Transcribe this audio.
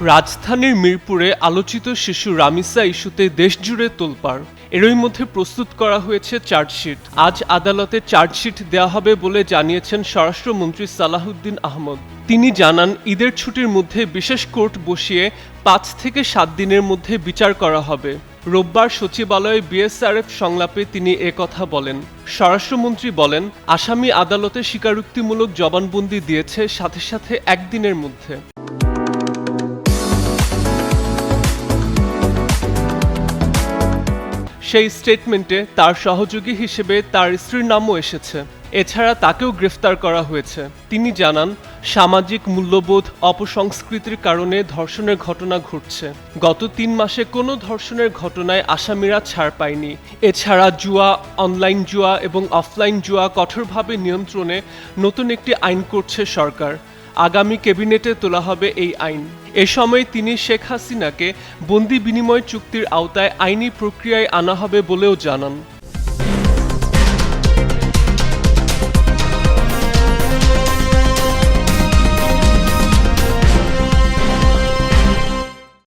রাজধানীর মিরপুরে আলোচিত শিশু রামিসা ইস্যুতে দেশজুড়ে তোলপাড়। এরই মধ্যে প্রস্তুত করা হয়েছে চার্জশিট। আজ আদালতে চার্জশিট দেওয়া হবে বলে জানিয়েছেন স্বরাষ্ট্রমন্ত্রী সালাহউদ্দিন আহমদ। তিনি জানান, ঈদের ছুটির মধ্যে বিশেষ কোর্ট বসিয়ে ৫ থেকে ৭ দিনের মধ্যে বিচার করা হবে। রোববার সচিবালয়ে বিএসআরএফ সংলাপে তিনি একথা বলেন। স্বরাষ্ট্রমন্ত্রী বলেন, আসামি আদালতে স্বীকারোক্তিমূলক জবানবন্দি দিয়েছে সাথে সাথে একদিনের মধ্যে। সেই স্টেটমেন্টে তার সহযোগী হিসেবে তার স্ত্রীর নামও এসেছে। এছাড়া তাকেও গ্রেফতার করা হয়েছে। তিনি জানান, সামাজিক মূল্যবোধ অপসংস্কৃতির কারণে ধর্ষণের ঘটনা ঘটছে। গত ৩ মাসে কোনো ধর্ষণের ঘটনায় আসামিরা ছাড় পায়নি। এছাড়া জুয়া, অনলাইন জুয়া এবং অফলাইন জুয়া কঠোরভাবে নিয়ন্ত্রণে নতুন একটি আইন করছে সরকার। আগামী ক্যাবিনেটে তোলা হবে এই আইন। এ সময় তিনি শেখ হাসিনাকে বন্দি বিনিময় চুক্তির আওতায় আইনি প্রক্রিয়ায় আনা হবে বলেও জানান।